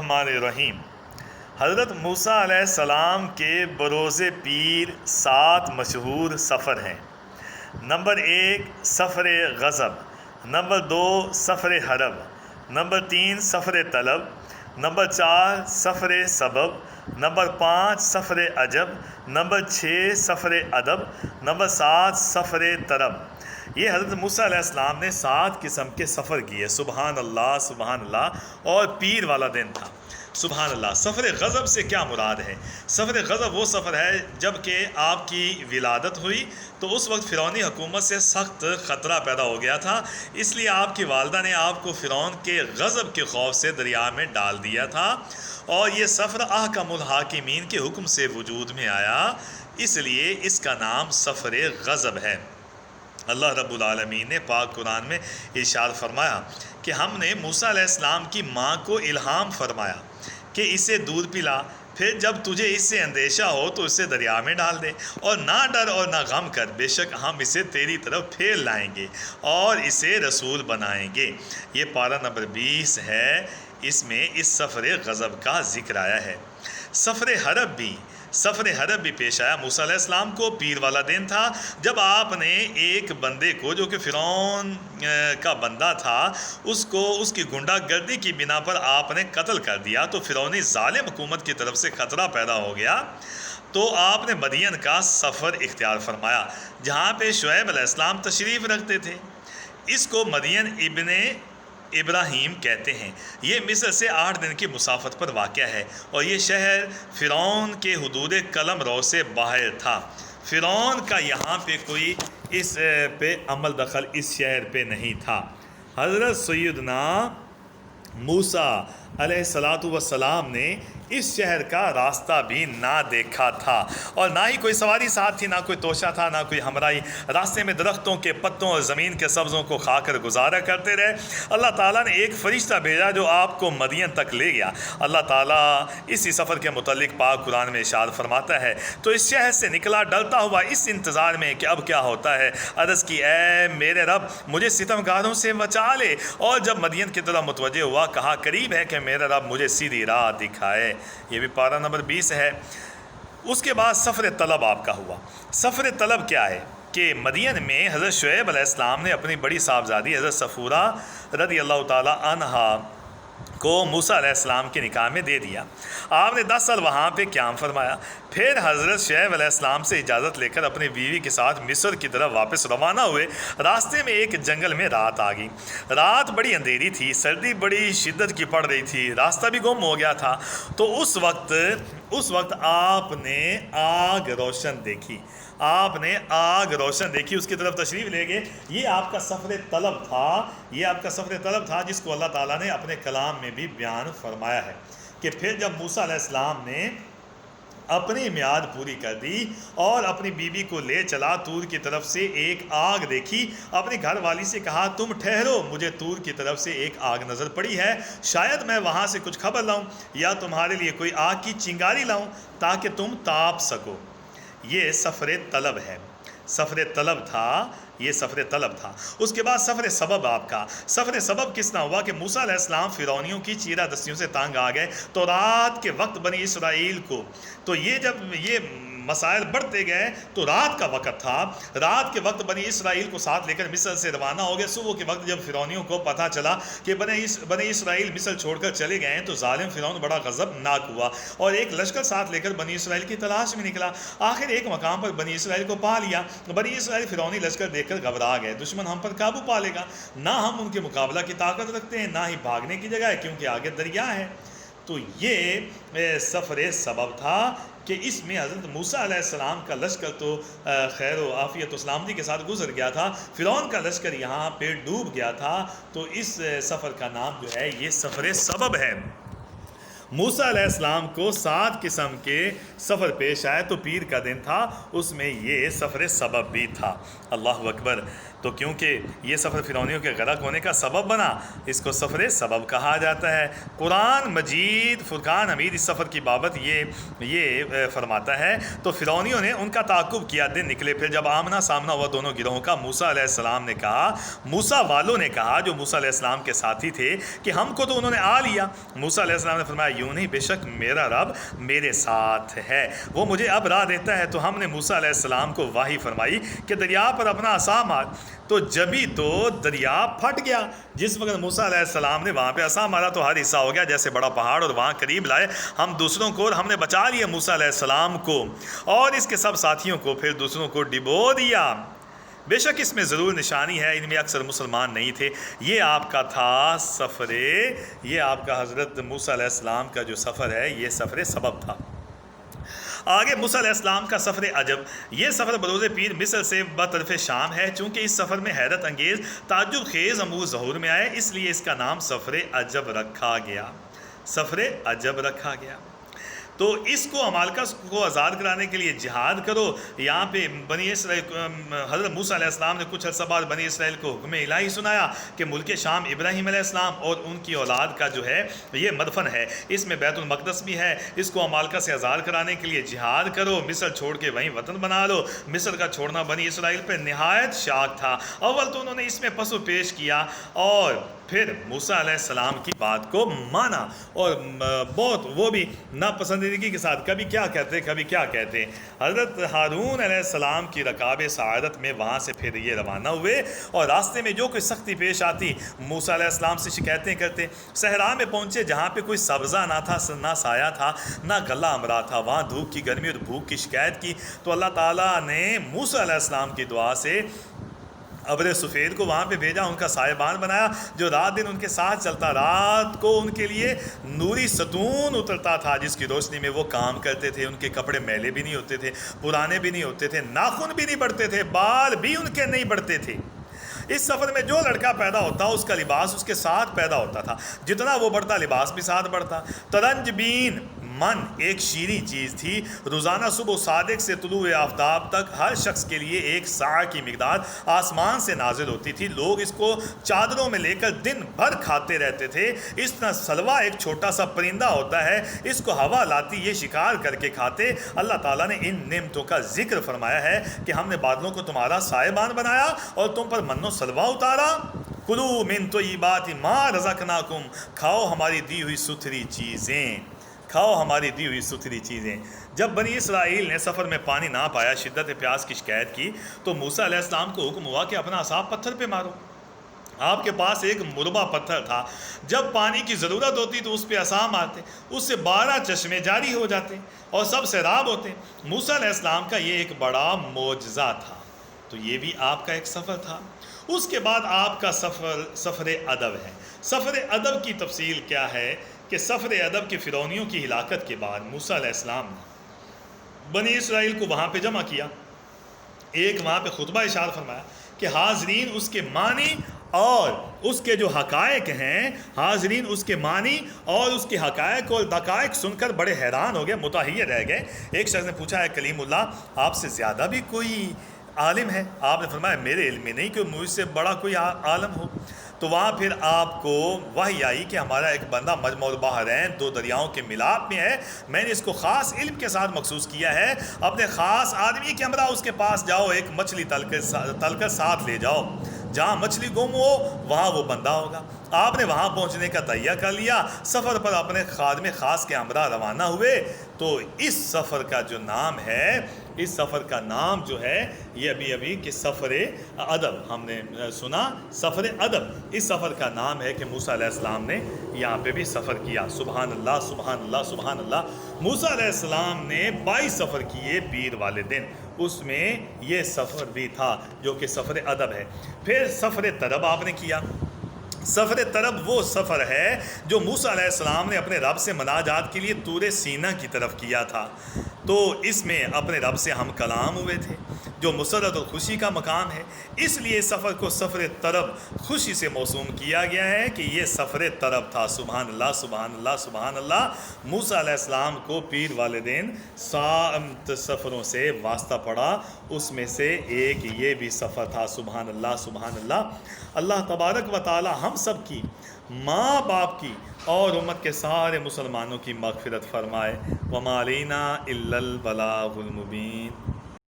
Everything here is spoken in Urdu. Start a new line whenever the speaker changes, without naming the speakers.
الرحمن الرحیم۔ حضرت موسیٰ علیہ السلام کے بروز پیر 7 مشہور سفر ہیں۔ نمبر 1 سفر غضب، نمبر 2 سفر حرب، نمبر 3 سفر طلب، نمبر 4 سفر سبب، نمبر 5 سفر عجب، نمبر 6 سفر ادب، نمبر 7 سفر طرب۔ یہ حضرت موسیٰ علیہ السلام نے 7 قسم کے سفر کیے۔ سبحان اللہ سبحان اللہ۔ اور پیر والا دن تھا۔ سبحان اللہ۔ سفر غضب سے کیا مراد ہے؟ سفر غضب وہ سفر ہے جب کہ آپ کی ولادت ہوئی تو اس وقت فرعونی حکومت سے سخت خطرہ پیدا ہو گیا تھا، اس لیے آپ کی والدہ نے آپ کو فرعون کے غضب کے خوف سے دریا میں ڈال دیا تھا، اور یہ سفر احکم الحاکمین کے حکم سے وجود میں آیا، اس لیے اس کا نام سفر غضب ہے۔ اللہ رب العالمین نے پاک قرآن میں ارشاد فرمایا کہ ہم نے موسیٰ علیہ السلام کی ماں کو الہام فرمایا کہ اسے دودھ پلا، پھر جب تجھے اس سے اندیشہ ہو تو اسے دریا میں ڈال دے، اور نہ ڈر اور نہ غم کر، بے شک ہم اسے تیری طرف پھیر لائیں گے اور اسے رسول بنائیں گے۔ یہ پارہ نمبر 20 ہے، اس میں اس سفر غضب کا ذکر آیا ہے۔ سفر حرب بھی پیش آیا۔ موسیٰ علیہ السلام کو پیر والا دن تھا جب آپ نے ایک بندے کو جو کہ فرعون کا بندہ تھا اس کو اس کی گنڈا گردی کی بنا پر آپ نے قتل کر دیا، تو فرعونی ظالم حکومت کی طرف سے خطرہ پیدا ہو گیا، تو آپ نے مدین کا سفر اختیار فرمایا جہاں پہ شعیب علیہ السلام تشریف رکھتے تھے۔ اس کو مدین ابن ابراہیم کہتے ہیں۔ یہ مصر سے 8 دن کی مسافت پر واقع ہے، اور یہ شہر فرعون کے حدود قلم رو سے باہر تھا۔ فرعون کا یہاں پہ کوئی اس پہ عمل دخل اس شہر پہ نہیں تھا۔ حضرت سیدنا موسیٰ علیہ السلام نے اس شہر کا راستہ بھی نہ دیکھا تھا، اور نہ ہی کوئی سواری ساتھ تھی، نہ کوئی توشہ تھا، نہ کوئی ہمراہی۔ راستے میں درختوں کے پتوں اور زمین کے سبزوں کو کھا کر گزارا کرتے رہے۔ اللہ تعالیٰ نے ایک فرشتہ بھیجا جو آپ کو مدین تک لے گیا۔ اللہ تعالیٰ اسی سفر کے متعلق پاک قرآن میں ارشاد فرماتا ہے، تو اس شہر سے نکلا ڈرتا ہوا اس انتظار میں کہ اب کیا ہوتا ہے۔ عرض کی، اے میرے رب مجھے ستمگاروں سے بچا لے، اور جب مدین کی طرف متوجہ ہوا کہا قریب ہے کہ میرا رب مجھے سیدھی راہ دکھائے۔ یہ بھی پارہ نمبر 20 ہے۔ اس کے بعد سفر طلب آپ کا ہوا۔ سفر طلب کیا ہے کہ مدین میں حضرت شعیب علیہ السلام نے اپنی بڑی صاحبزادی حضرت صفورہ رضی اللہ تعالی عنہا کو موسیٰ علیہ السلام کے نکاح میں دے دیا۔ آپ نے 10 سال وہاں پہ قیام فرمایا، پھر حضرت شعیب علیہ السلام سے اجازت لے کر اپنی بیوی کے ساتھ مصر کی طرف واپس روانہ ہوئے۔ راستے میں ایک جنگل میں رات آ گئی۔ رات بڑی اندھیری تھی، سردی بڑی شدت کی پڑ رہی تھی، راستہ بھی گم ہو گیا تھا، تو اس وقت آپ نے آگ روشن دیکھی۔ اس کی طرف تشریف لے گئے۔ یہ آپ کا سفر طلب تھا، جس کو اللہ تعالیٰ نے اپنے کلام میں بھی بیان فرمایا ہے کہ پھر جب موسیٰ علیہ السلام نے اپنی میعاد پوری کر دی اور اپنی بیوی کو لے چلا، طور کی طرف سے ایک آگ دیکھی، اپنی گھر والی سے کہا تم ٹھہرو، مجھے طور کی طرف سے ایک آگ نظر پڑی ہے، شاید میں وہاں سے کچھ خبر لاؤں یا تمہارے لیے کوئی آگ کی چنگاری لاؤں تاکہ تم تاپ سکو۔ یہ سفر طلب ہے، سفر طلب تھا۔ اس کے بعد سفر سبب آپ کا۔ سفر سبب کس طرح ہوا کہ موسیٰ علیہ السلام فرعونیوں کی چیرہ دستیوں سے تانگ آ گئے، تو رات کے وقت بنی اسرائیل کو، تو جب یہ مسائل بڑھتے گئے تو رات کا وقت تھا، رات کے وقت بنی اسرائیل کو ساتھ لے کر مصر سے روانہ ہو گئے۔ صبح کے وقت جب فرعونیوں کو پتہ چلا کہ بنی اسرائیل مصر چھوڑ کر چلے گئے ہیں، تو ظالم فرعون بڑا غضبناک ہوا اور ایک لشکر ساتھ لے کر بنی اسرائیل کی تلاش میں نکلا۔ آخر ایک مقام پر بنی اسرائیل کو پا لیا۔ بنی اسرائیل فرعونی لشکر دیکھ کر گھبرا گئے، دشمن ہم پر قابو پا لے گا، نہ ہم ان کے مقابلہ کی طاقت رکھتے ہیں، نہ ہی بھاگنے کی جگہ ہے کیونکہ آگے دریا ہے۔ تو یہ سفر سبب تھا کہ اس میں حضرت موسیٰ علیہ السلام کا لشکر تو خیر و عافیت و سلامتی کے ساتھ گزر گیا تھا، فرعون کا لشکر یہاں پہ ڈوب گیا تھا، تو اس سفر کا نام جو ہے یہ سفر سبب ہے۔ موسیٰ علیہ السلام کو 7 قسم کے سفر پیش آئے، تو پیر کا دن تھا، اس میں یہ سفر سبب بھی تھا۔ اللہ اکبر۔ تو کیونکہ یہ سفر فرعونیوں کے غرق ہونے کا سبب بنا، اس کو سفر سبب کہا جاتا ہے۔ قرآن مجید فرقان حمید اس سفر کی بابت یہ فرماتا ہے، تو فرعونیوں نے ان کا تعاقب کیا، دن نکلے پھر جب آمنا سامنا ہوا دونوں گروہوں کا، موسیٰ علیہ السلام نے کہا، موسیٰ والوں نے کہا جو موسیٰ علیہ السلام کے ساتھی تھے کہ ہم کو تو انہوں نے آ لیا۔ موسیٰ علیہ السلام نے فرمایا، یوں نہیں، بے شک میرا رب میرے ساتھ ہے، وہ مجھے اب راہ دیتا ہے۔ تو ہم نے موسیٰ علیہ السلام کو وحی فرمائی کہ دریا پر اپنا عصا مار، تو جبھی تو دریا پھٹ گیا۔ جس وقت موسیٰ علیہ السلام نے وہاں پہ عصا مارا تو ہر حصہ ہو گیا جیسے بڑا پہاڑ، اور وہاں قریب لائے ہم دوسروں کو، اور ہم نے بچا لیا موسیٰ علیہ السلام کو اور اس کے سب ساتھیوں کو، پھر دوسروں کو ڈبو دیا۔ بے شک اس میں ضرور نشانی ہے، ان میں اکثر مسلمان نہیں تھے۔ یہ آپ کا تھا سفر، یہ آپ کا حضرت موسیٰ علیہ السلام کا جو سفر ہے یہ سفر سبب تھا۔ آگے موسیٰ علیہ السلام کا سفر عجب، یہ سفر بروز پیر مصر سے بطرف شام ہے۔ چونکہ اس سفر میں حیرت انگیز تعجب خیز امور ظہور میں آئے، اس لیے اس کا نام سفر عجب رکھا گیا، سفر عجب رکھا گیا۔ تو اس کو عمالقہ کو آزاد کرانے کے لیے جہاد کرو۔ یہاں پہ بنی اسرائیل، حضرت موسیٰ علیہ السلام نے کچھ عرصہ بعد بنی اسرائیل کو حکم الہی سنایا کہ ملک شام ابراہیم علیہ السلام اور ان کی اولاد کا جو ہے یہ مدفن ہے، اس میں بیت المقدس بھی ہے، اس کو عمالقہ سے آزاد کرانے کے لیے جہاد کرو، مصر چھوڑ کے وہیں وطن بنا لو۔ مصر کا چھوڑنا بنی اسرائیل پہ نہایت شاق تھا۔ اول تو انہوں نے اس میں پسو پیش کیا اور پھر موسیٰ علیہ السلام کی بات کو مانا، اور بہت وہ بھی ناپسندیدگی کے ساتھ کبھی کیا کہتے کبھی کیا کہتے۔ حضرت ہارون علیہ السلام کی رکاب سعادت میں وہاں سے پھر یہ روانہ ہوئے، اور راستے میں جو کوئی سختی پیش آتی موسیٰ علیہ السلام سے شکایتیں کرتے۔ صحرا میں پہنچے جہاں پہ کوئی سبزہ نہ تھا، نہ سایہ تھا، نہ غلہ امرا تھا، وہاں دھوپ کی گرمی اور بھوک کی شکایت کی، تو اللہ تعالیٰ نے موسیٰ علیہ السلام کی دعا سے ابر سفید کو وہاں پہ بھیجا، ان کا سائبان بنایا جو رات دن ان کے ساتھ چلتا، رات کو ان کے لیے نوری ستون اترتا تھا جس کی روشنی میں وہ کام کرتے تھے۔ ان کے کپڑے میلے بھی نہیں ہوتے تھے، پرانے بھی نہیں ہوتے تھے، ناخن بھی نہیں بڑھتے تھے، بال بھی ان کے نہیں بڑھتے تھے۔ اس سفر میں جو لڑکا پیدا ہوتا اس کا لباس اس کے ساتھ پیدا ہوتا تھا، جتنا وہ بڑھتا لباس بھی ساتھ بڑھتا۔ ترنج بین من ایک شیریں چیز تھی، روزانہ صبح صادق سے طلوع آفتاب تک ہر شخص کے لیے ایک ساع کی مقدار آسمان سے نازل ہوتی تھی، لوگ اس کو چادروں میں لے کر دن بھر کھاتے رہتے تھے۔ اس طرح سلوا ایک چھوٹا سا پرندہ ہوتا ہے، اس کو ہوا لاتی، یہ شکار کر کے کھاتے۔ اللہ تعالیٰ نے ان نعمتوں کا ذکر فرمایا ہے کہ ہم نے بادلوں کو تمہارا سائبان بنایا اور تم پر من و سلوا اتارا۔ کلوا من طیبات ما رزقناکم، کھاؤ ہماری دی ہوئی ستھری چیزیں، کھاؤ ہماری دی ہوئی ستھری چیزیں۔ جب بنی اسرائیل نے سفر میں پانی نہ پایا، شدت پیاس کی شکایت کی، تو موسیٰ علیہ السلام کو حکم ہوا کہ اپنا عصا پتھر پہ مارو۔ آپ کے پاس ایک مربع پتھر تھا، جب پانی کی ضرورت ہوتی تو اس پہ عصا مارتے، اس سے 12 چشمے جاری ہو جاتے اور سب سیراب ہوتے۔ موسیٰ علیہ السلام کا یہ ایک بڑا معجزہ تھا، تو یہ بھی آپ کا ایک سفر تھا۔ اس کے بعد آپ کا سفر ادب ہے۔ سفر ادب کی تفصیل کیا ہے کہ سفر ادب کے فرعونیوں کی ہلاکت کے بعد موسیٰ علیہ السلام نے بنی اسرائیل کو وہاں پہ جمع کیا، ایک وہاں پہ خطبہ ارشاد فرمایا کہ حاضرین اس کے معنی اور اس کے جو حقائق ہیں، حاضرین اس کے معنی اور اس کے حقائق اور دقائق سن کر بڑے حیران ہو گئے، متحیر رہ گئے۔ ایک شخص نے پوچھا، ہے کلیم اللہ، آپ سے زیادہ بھی کوئی عالم ہے؟ آپ نے فرمایا، میرے علم میں نہیں کہ مجھ سے بڑا کوئی عالم ہو۔ تو وہاں پھر آپ کو وحی آئی کہ ہمارا ایک بندہ مجمع البحرین، 2 دریاؤں کے ملاپ میں ہے، میں نے اس کو خاص علم کے ساتھ مخصوص کیا ہے، اپنے خاص آدمی کے ہمراہ اس کے پاس جاؤ، ایک مچھلی تل کر ساتھ لے جاؤ، جہاں مچھلی گم ہو وہاں وہ بندہ ہوگا۔ آپ نے وہاں پہنچنے کا تہیہ کر لیا، سفر پر اپنے خادم خاص کے ہمراہ روانہ ہوئے۔ تو اس سفر کا جو نام ہے، اس سفر کا نام جو ہے یہ ابھی کہ سفر ادب ہم نے سنا، سفر ادب۔ اس سفر کا نام ہے کہ موسیٰ علیہ السلام نے یہاں پہ بھی سفر کیا۔ سبحان اللہ، سبحان اللہ، سبحان اللہ۔ موسیٰ علیہ السلام نے 22 سفر کیے پیر والے دن، اس میں یہ سفر بھی تھا جو کہ سفر ادب ہے۔ پھر سفر طرب آپ نے کیا۔ سفر طرب وہ سفر ہے جو موسیٰ علیہ السلام نے اپنے رب سے مناجات کے لیے طور سینا کی طرف کیا تھا، تو اس میں اپنے رب سے ہم کلام ہوئے تھے۔ جو مسرت اور خوشی کا مقام ہے. اس لیے سفر کو سفر طرب خوشی سے موسوم کیا گیا ہے کہ یہ سفر طرب تھا. سبحان اللہ سبحان اللہ سبحان اللہ. موسیٰ علیہ السلام کو پیر والدین سات سفروں سے واسطہ پڑا، اس میں سے ایک یہ بھی سفر تھا. سبحان اللہ سبحان اللہ. اللہ تبارک و تعالی ہم سب کی، ماں باپ کی اور امت کے سارے مسلمانوں کی مغفرت فرمائے. وما علینا الا البلاغ المبین.